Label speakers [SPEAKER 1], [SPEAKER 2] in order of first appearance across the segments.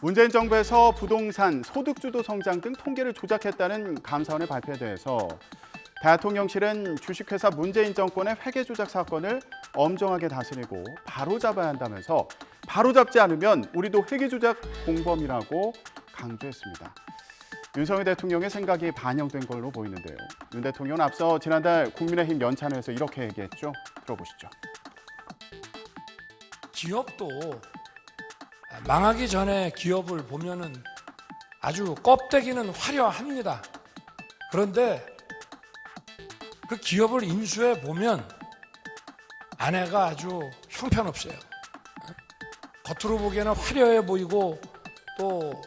[SPEAKER 1] 문재인 정부에서 부동산, 소득주도 성장 등 통계를 조작했다는 감사원의 발표에 대해서 대통령실은 주식회사 문재인 정권의 회계 조작 사건을 엄정하게 다스리고 바로잡아야 한다면서 바로잡지 않으면 우리도 회계 조작 공범이라고 강조했습니다. 윤석열 대통령의 생각이 반영된 걸로 보이는데요. 윤 대통령은 앞서 지난달 국민의힘 연찬회에서 이렇게 얘기했죠. 들어보시죠.
[SPEAKER 2] 기업도 망하기 전에 기업을 보면은 아주 껍데기는 화려합니다. 그런데 그 기업을 인수해 보면 안에가 아주 형편없어요. 겉으로 보기에는 화려해 보이고 또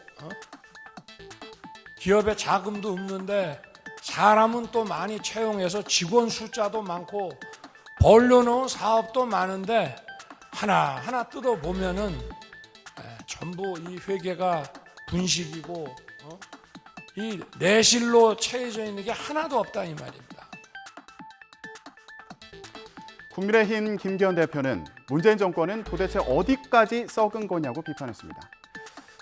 [SPEAKER 2] 기업에 자금도 없는데 사람은 또 많이 채용해서 직원 숫자도 많고 벌려놓은 사업도 많은데 하나하나 뜯어보면은 전부 이 회계가 분식이고 이 내실로 채워져 있는 게 하나도 없다 이 말입니다.
[SPEAKER 1] 국민의힘 김기현 대표는 문재인 정권은 도대체 어디까지 썩은 거냐고 비판했습니다.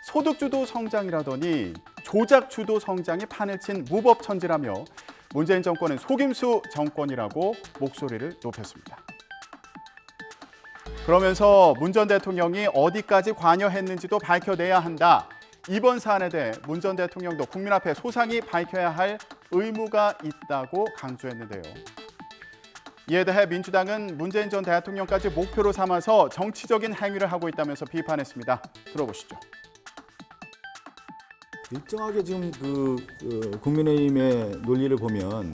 [SPEAKER 1] 소득주도 성장이라더니 조작주도 성장이 판을 친 무법천지라며 문재인 정권은 속임수 정권이라고 목소리를 높였습니다. 그러면서 문 전 대통령이 어디까지 관여했는지도 밝혀내야 한다. 이번 사안에 대해 문 전 대통령도 국민 앞에 소상히 밝혀야 할 의무가 있다고 강조했는데요. 이에 대해 민주당은 문재인 전 대통령까지 목표로 삼아서 정치적인 행위를 하고 있다면서 비판했습니다. 들어보시죠.
[SPEAKER 3] 일정하게 지금 국민의힘의 논리를 보면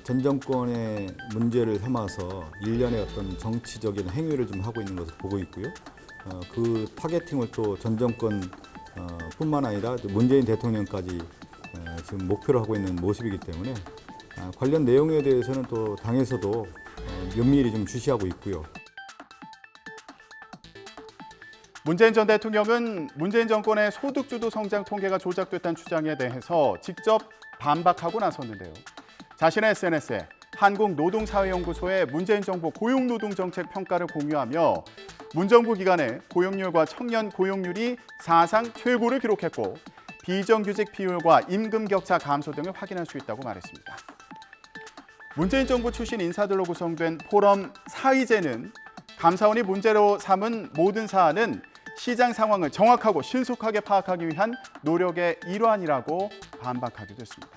[SPEAKER 3] 전 정권의 문제를 삼아서 일련의 어떤 정치적인 행위를 좀 하고 있는 것을 보고 있고요. 그 타겟팅을 또 전 정권 뿐만 아니라 문재인 대통령까지 지금 목표로 하고 있는 모습이기 때문에 관련 내용에 대해서는 또 당에서도 면밀히 좀 주시하고 있고요.
[SPEAKER 1] 문재인 전 대통령은 문재인 정권의 소득주도 성장 통계가 조작됐다는 주장에 대해서 직접 반박하고 나섰는데요. 자신의 SNS에 한국노동사회연구소의 문재인 정부 고용노동정책 평가를 공유하며 문정부 기간에 고용률과 청년 고용률이 사상 최고를 기록했고 비정규직 비율과 임금 격차 감소 등을 확인할 수 있다고 말했습니다. 문재인 정부 출신 인사들로 구성된 포럼 사의제는 감사원이 문제로 삼은 모든 사안은 시장 상황을 정확하고 신속하게 파악하기 위한 노력의 일환이라고 반박하기도 했습니다.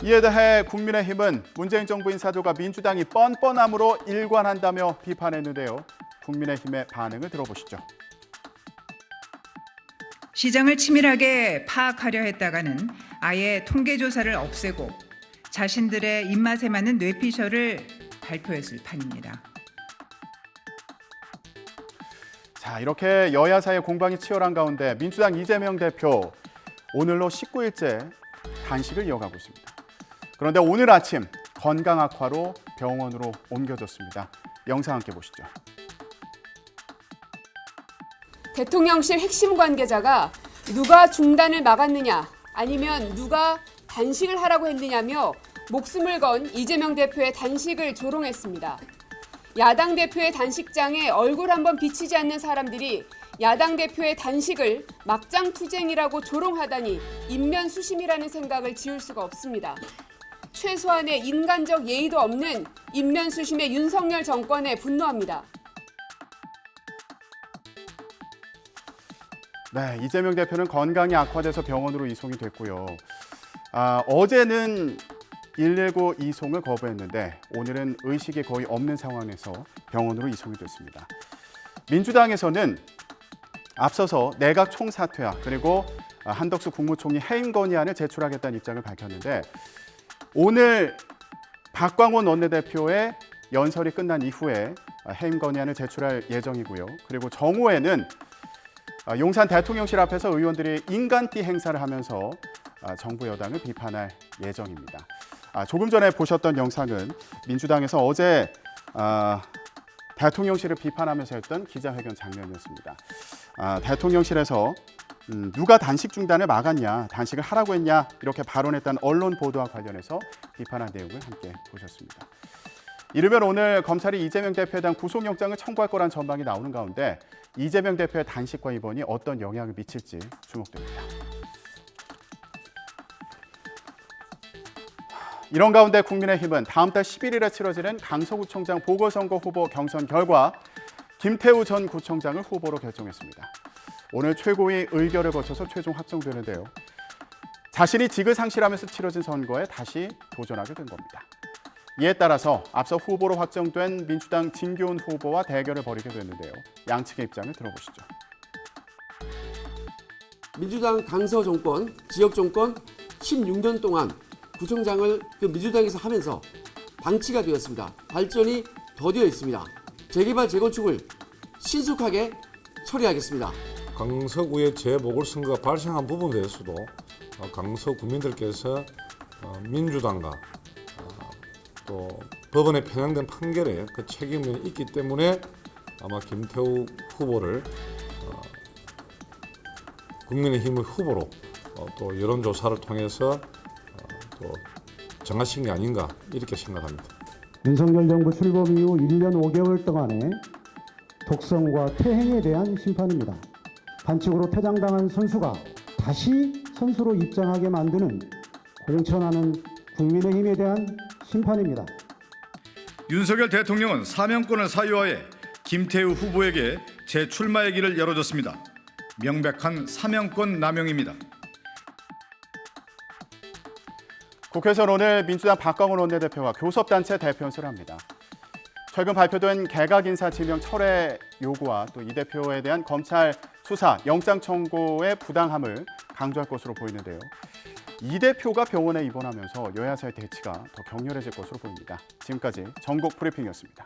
[SPEAKER 1] 이에 대해 국민의힘은 문재인 정부 인사들과 민주당이 뻔뻔함으로 일관한다며 비판했는데요. 국민의힘의 반응을 들어보시죠.
[SPEAKER 4] 시장을 치밀하게 파악하려 했다가는 아예 통계조사를 없애고 자신들의 입맛에 맞는 뇌피셜을 발표했을 판입니다.
[SPEAKER 1] 자, 이렇게 여야 사이의 공방이 치열한 가운데 민주당 이재명 대표 오늘로 19일째 단식을 이어가고 있습니다. 그런데 오늘 아침 건강 악화로 병원으로 옮겨졌습니다. 영상 함께 보시죠.
[SPEAKER 5] 대통령실 핵심 관계자가 누가 중단을 막았느냐 아니면 누가 단식을 하라고 했느냐며 목숨을 건 이재명 대표의 단식을 조롱했습니다. 야당 대표의 단식장에 얼굴 한번 비치지 않는 사람들이 야당 대표의 단식을 막장투쟁이라고 조롱하다니 인면수심이라는 생각을 지울 수가 없습니다. 최소한의 인간적 예의도 없는 인면수심의 윤석열 정권에 분노합니다.
[SPEAKER 1] 네, 이재명 대표는 건강이 악화돼서 병원으로 이송이 됐고요. 어제는 119 이송을 거부했는데 오늘은 의식이 거의 없는 상황에서 병원으로 이송이 됐습니다. 민주당에서는 앞서서 내각 총사퇴와 그리고 한덕수 국무총리 해임 건의안을 제출하겠다는 입장을 밝혔는데 오늘 박광원 원내대표의 연설이 끝난 이후에 해임 건의안을 제출할 예정이고요. 그리고 정오에는 용산 대통령실 앞에서 의원들이 인간띠 행사를 하면서 정부 여당을 비판할 예정입니다. 조금 전에 보셨던 영상은 민주당에서 어제 대통령실을 비판하면서 했던 기자회견 장면이었습니다. 대통령실에서 누가 단식 중단을 막았냐, 단식을 하라고 했냐 이렇게 발언했다는 언론 보도와 관련해서 비판한 내용을 함께 보셨습니다. 이르면 오늘 검찰이 이재명 대표에 대한 구속영장을 청구할 거란 전망이 나오는 가운데 이재명 대표의 단식과 입원이 어떤 영향을 미칠지 주목됩니다. 이런 가운데 국민의힘은 다음 달 11일에 치러지는 강서구청장 보궐선거 후보 경선 결과 김태우 전 구청장을 후보로 결정했습니다. 오늘 최고위 의결을 거쳐서 최종 확정되는데요. 자신이 직을 상실하면서 치러진 선거에 다시 도전하게 된 겁니다. 이에 따라서 앞서 후보로 확정된 민주당 진교훈 후보와 대결을 벌이게 됐는데요. 양측의 입장을 들어보시죠.
[SPEAKER 6] 민주당 강서 정권, 지역 정권 16년 동안 구청장을 민주당에서 하면서 방치가 되었습니다. 발전이 더디어 있습니다. 재개발, 재건축을 신속하게 처리하겠습니다.
[SPEAKER 7] 강서구의 재보궐선거가 발생한 부분에 대해서도 강서 구민들께서 민주당과 또 법원에 편향된 판결에 그 책임이 있기 때문에 아마 김태우 후보를 국민의힘의 후보로 또 여론조사를 통해서 또 정하신 게 아닌가 이렇게 생각합니다.
[SPEAKER 8] 윤석열 정부 출범 이후 1년 5개월 동안의 독선과 퇴행에 대한 심판입니다. 반칙으로 퇴장당한 선수가 다시 선수로 입장하게 만드는 공천하는 국민의힘에 대한 심판입니다.
[SPEAKER 9] 윤석열 대통령은 사명권을 사유하에 김태우 후보에게 재출마의 길을 열어줬습니다. 명백한 사명권 남용입니다.
[SPEAKER 1] 국회에서는 오늘 민주당 박광훈 원내대표가 교섭단체 대표 연설을 합니다. 최근 발표된 개각인사 지명 철회 요구와 또 이 대표에 대한 검찰 수사, 영장 청구의 부당함을 강조할 것으로 보이는데요. 이 대표가 병원에 입원하면서 여야 사이 대치가 더 격렬해질 것으로 보입니다. 지금까지 전국 브리핑이었습니다.